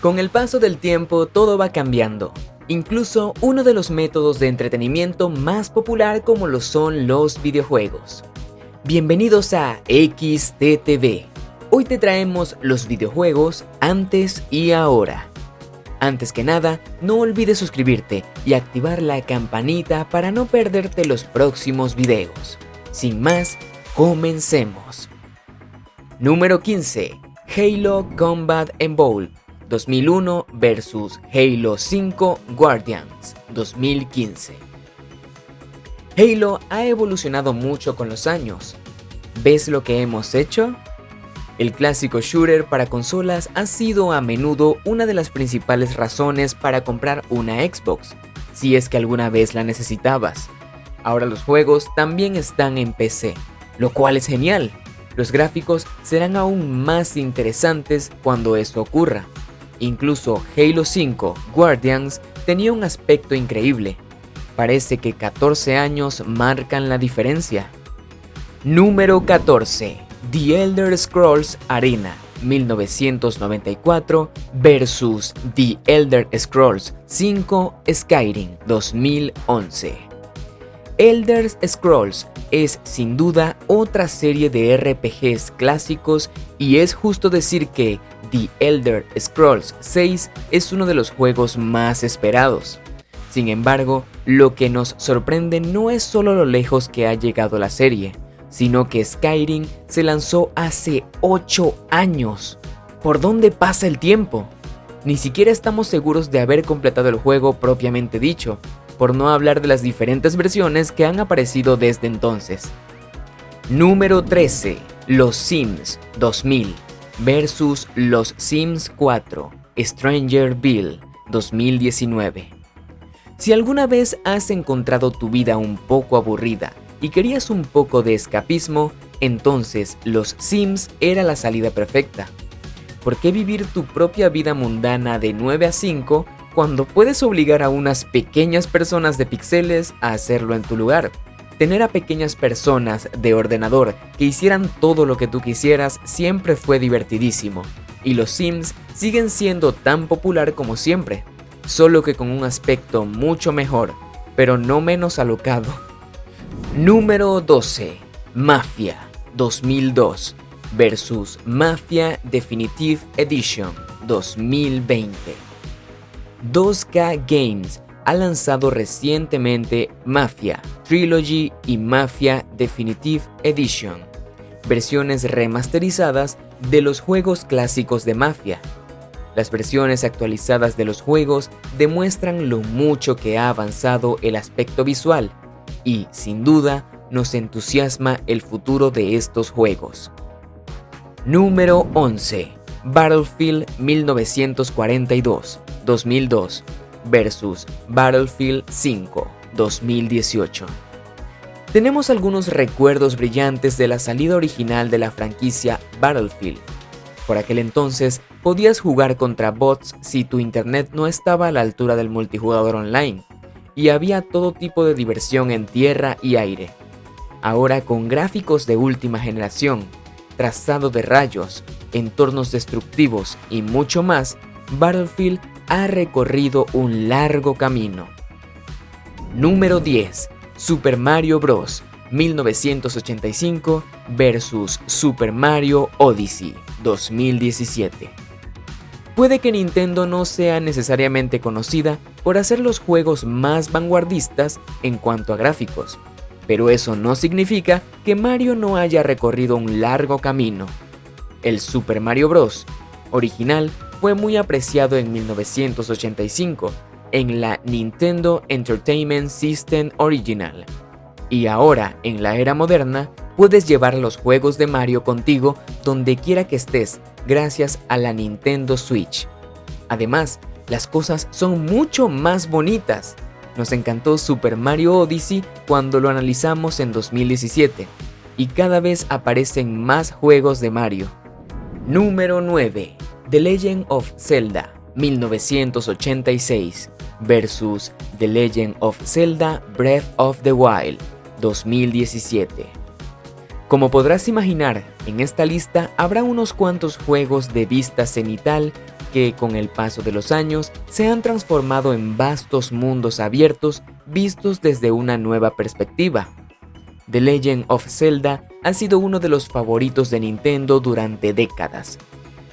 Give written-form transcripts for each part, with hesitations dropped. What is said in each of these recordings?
Con el paso del tiempo todo va cambiando, incluso uno de los métodos de entretenimiento más popular como lo son los videojuegos. Bienvenidos a XTTV. Hoy te traemos los videojuegos antes y ahora. Antes que nada, no olvides suscribirte y activar la campanita para no perderte los próximos videos. Sin más, comencemos. Número 15. Halo Combat Evolved 2001 vs Halo 5 Guardians 2015. Halo ha evolucionado mucho con los años. ¿Ves lo que hemos hecho? El clásico shooter para consolas ha sido a menudo una de las principales razones para comprar una Xbox, si es que alguna vez la necesitabas. Ahora los juegos también están en PC, lo cual es genial. Los gráficos serán aún más interesantes cuando eso ocurra. Incluso Halo 5 Guardians tenía un aspecto increíble. Parece que 14 años marcan la diferencia. Número 14. The Elder Scrolls Arena 1994 vs The Elder Scrolls 5 Skyrim 2011. Elder Scrolls es sin duda otra serie de RPGs clásicos y es justo decir que The Elder Scrolls 6 es uno de los juegos más esperados. Sin embargo, lo que nos sorprende no es solo lo lejos que ha llegado la serie, sino que Skyrim se lanzó hace 8 años. ¿Por dónde pasa el tiempo? Ni siquiera estamos seguros de haber completado el juego propiamente dicho, por no hablar de las diferentes versiones que han aparecido desde entonces. Número 13. Los Sims 2000 vs Los Sims 4 Strangerville 2019. Si alguna vez has encontrado tu vida un poco aburrida y querías un poco de escapismo, entonces Los Sims era la salida perfecta. ¿Por qué vivir tu propia vida mundana de 9 a 5 cuando puedes obligar a unas pequeñas personas de píxeles a hacerlo en tu lugar? Tener a pequeñas personas de ordenador que hicieran todo lo que tú quisieras siempre fue divertidísimo, y los Sims siguen siendo tan popular como siempre, solo que con un aspecto mucho mejor, pero no menos alocado. Número 12. Mafia 2002 vs Mafia Definitive Edition 2020. 2K Games ha lanzado recientemente Mafia Trilogy y Mafia Definitive Edition, versiones remasterizadas de los juegos clásicos de Mafia. Las versiones actualizadas de los juegos demuestran lo mucho que ha avanzado el aspecto visual y, sin duda, nos entusiasma el futuro de estos juegos. Número 11. Battlefield 1942 2002 vs Battlefield 5 2018. Tenemos algunos recuerdos brillantes de la salida original de la franquicia Battlefield. Por aquel entonces podías jugar contra bots si tu internet no estaba a la altura del multijugador online, y había todo tipo de diversión en tierra y aire. Ahora, con gráficos de última generación, trazado de rayos, entornos destructivos y mucho más, Battlefield ha recorrido un largo camino. Número 10. Super Mario Bros. 1985 vs Super Mario Odyssey 2017. Puede que Nintendo no sea necesariamente conocida por hacer los juegos más vanguardistas en cuanto a gráficos, pero eso no significa que Mario no haya recorrido un largo camino. El Super Mario Bros. Original fue muy apreciado en 1985 en la Nintendo Entertainment System Original, y ahora, en la era moderna, puedes llevar los juegos de Mario contigo donde quiera que estés gracias a la Nintendo Switch. Además, las cosas son mucho más bonitas. Nos encantó Super Mario Odyssey cuando lo analizamos en 2017, y cada vez aparecen más juegos de Mario. Número 9. The Legend of Zelda 1986 vs The Legend of Zelda Breath of the Wild 2017. Como podrás imaginar, en esta lista habrá unos cuantos juegos de vista cenital que con el paso de los años se han transformado en vastos mundos abiertos vistos desde una nueva perspectiva. The Legend of Zelda ha sido uno de los favoritos de Nintendo durante décadas.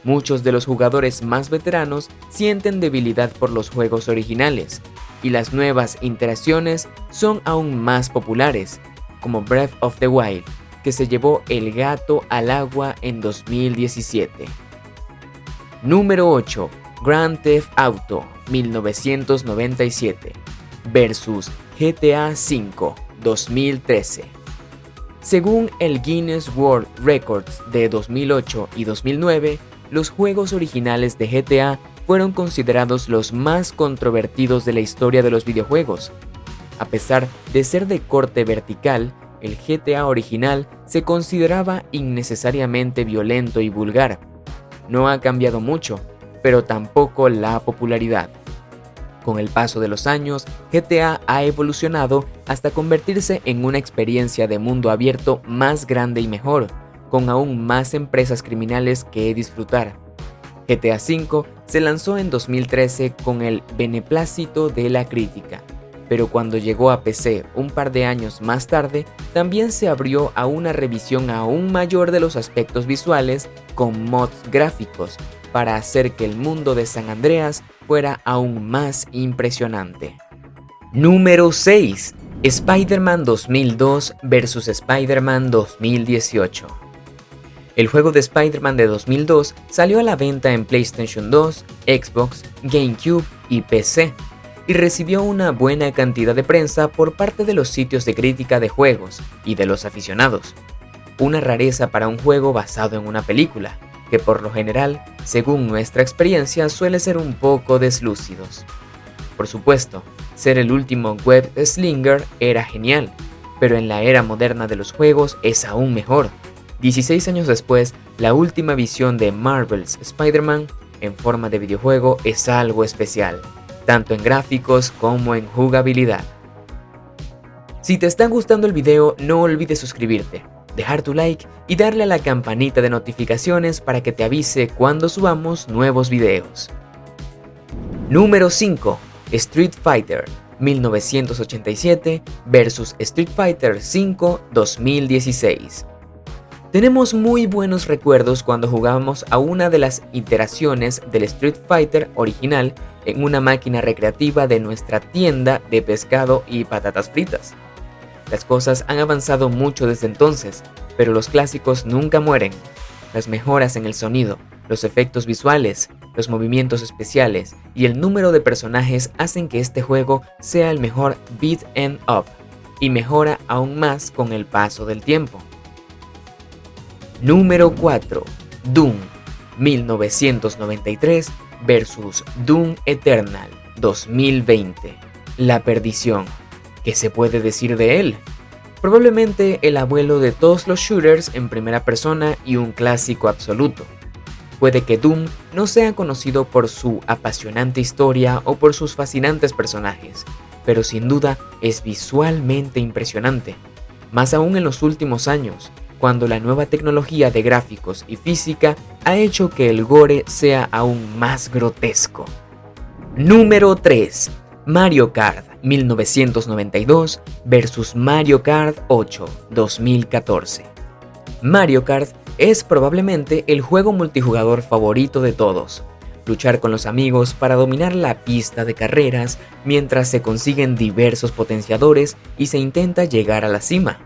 Muchos de los jugadores más veteranos sienten debilidad por los juegos originales, y las nuevas iteraciones son aún más populares, como Breath of the Wild, que se llevó el gato al agua en 2017. Número 8. Grand Theft Auto 1997 versus GTA V 2013. Según el Guinness World Records de 2008 y 2009, los juegos originales de GTA fueron considerados los más controvertidos de la historia de los videojuegos. A pesar de ser de corte vertical, el GTA original se consideraba innecesariamente violento y vulgar. No ha cambiado mucho, pero tampoco la popularidad. Con el paso de los años, GTA ha evolucionado hasta convertirse en una experiencia de mundo abierto más grande y mejor, con aún más empresas criminales que disfrutar. GTA V se lanzó en 2013 con el beneplácito de la crítica, pero cuando llegó a PC un par de años más tarde, también se abrió a una revisión aún mayor de los aspectos visuales con mods gráficos para hacer que el mundo de San Andreas fuera aún más impresionante. Número 6. Spider-Man 2002 vs Spider-Man 2018. El juego de Spider-Man de 2002 salió a la venta en PlayStation 2, Xbox, GameCube y PC, y recibió una buena cantidad de prensa por parte de los sitios de crítica de juegos y de los aficionados. Una rareza para un juego basado en una película, que por lo general, según nuestra experiencia, suele ser un poco deslúcidos. Por supuesto, ser el último web slinger era genial, pero en la era moderna de los juegos es aún mejor. 16 años después, la última visión de Marvel's Spider-Man en forma de videojuego es algo especial, tanto en gráficos como en jugabilidad. Si te está gustando el video, no olvides suscribirte, dejar tu like y darle a la campanita de notificaciones para que te avise cuando subamos nuevos videos. Número 5. Street Fighter 1987 vs Street Fighter V 2016. Tenemos muy buenos recuerdos cuando jugábamos a una de las iteraciones del Street Fighter original en una máquina recreativa de nuestra tienda de pescado y patatas fritas. Las cosas han avanzado mucho desde entonces, pero los clásicos nunca mueren. Las mejoras en el sonido, los efectos visuales, los movimientos especiales y el número de personajes hacen que este juego sea el mejor beat 'em up y mejora aún más con el paso del tiempo. Número 4. Doom 1993 vs Doom Eternal 2020. La perdición. ¿Qué se puede decir de él? Probablemente el abuelo de todos los shooters en primera persona y un clásico absoluto. Puede que Doom no sea conocido por su apasionante historia o por sus fascinantes personajes, pero sin duda es visualmente impresionante, más aún en los últimos años, cuando la nueva tecnología de gráficos y física ha hecho que el gore sea aún más grotesco. Número 3. Mario Kart 1992 vs Mario Kart 8 2014. Mario Kart es probablemente el juego multijugador favorito de todos. Luchar con los amigos para dominar la pista de carreras mientras se consiguen diversos potenciadores y se intenta llegar a la cima.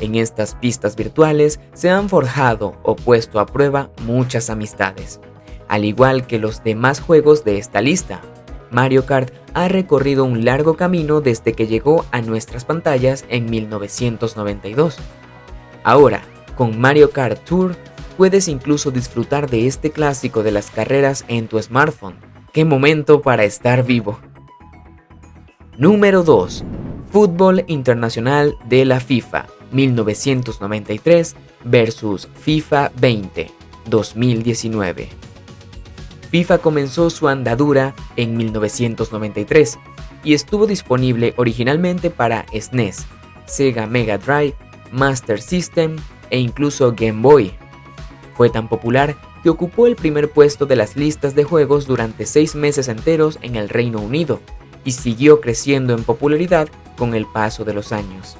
En estas pistas virtuales se han forjado o puesto a prueba muchas amistades. Al igual que los demás juegos de esta lista, Mario Kart ha recorrido un largo camino desde que llegó a nuestras pantallas en 1992. Ahora, con Mario Kart Tour, puedes incluso disfrutar de este clásico de las carreras en tu smartphone. ¡Qué momento para estar vivo! Número 2. Fútbol Internacional de la FIFA 1993 vs FIFA 20 2019. FIFA comenzó su andadura en 1993 y estuvo disponible originalmente para SNES, Sega Mega Drive, Master System e incluso Game Boy. Fue tan popular que ocupó el primer puesto de las listas de juegos durante 6 meses enteros en el Reino Unido y siguió creciendo en popularidad con el paso de los años.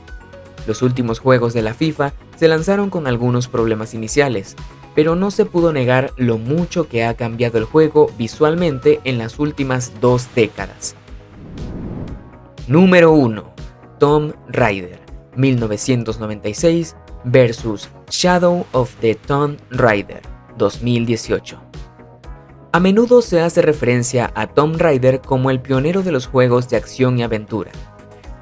Los últimos juegos de la FIFA se lanzaron con algunos problemas iniciales, pero no se pudo negar lo mucho que ha cambiado el juego visualmente en las últimas 2 décadas. Número 1. Tomb Raider 1996 vs Shadow of the Tomb Raider 2018. A menudo se hace referencia a Tomb Raider como el pionero de los juegos de acción y aventura.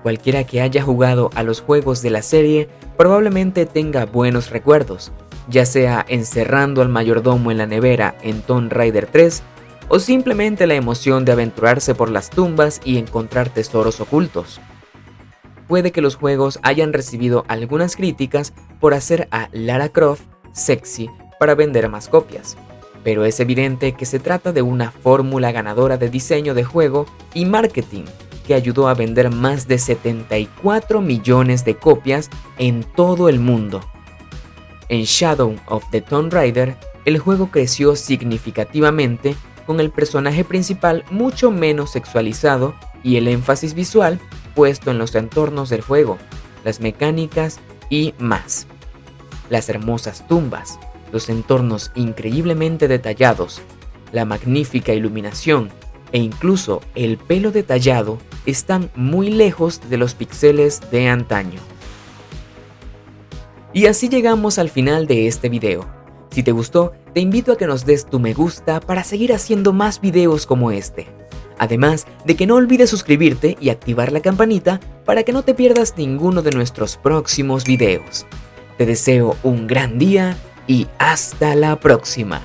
Cualquiera que haya jugado a los juegos de la serie probablemente tenga buenos recuerdos, ya sea encerrando al mayordomo en la nevera en Tomb Raider 3 o simplemente la emoción de aventurarse por las tumbas y encontrar tesoros ocultos. Puede que los juegos hayan recibido algunas críticas por hacer a Lara Croft sexy para vender más copias, pero es evidente que se trata de una fórmula ganadora de diseño de juego y marketing que ayudó a vender más de 74 millones de copias en todo el mundo. En Shadow of the Tomb Raider, el juego creció significativamente con el personaje principal mucho menos sexualizado y el énfasis visual puesto en los entornos del juego, las mecánicas y más. Las hermosas tumbas, los entornos increíblemente detallados, la magnífica iluminación e incluso el pelo detallado están muy lejos de los píxeles de antaño. Y así llegamos al final de este video. Si te gustó, te invito a que nos des tu me gusta para seguir haciendo más videos como este. Además de que no olvides suscribirte y activar la campanita para que no te pierdas ninguno de nuestros próximos videos. Te deseo un gran día y hasta la próxima.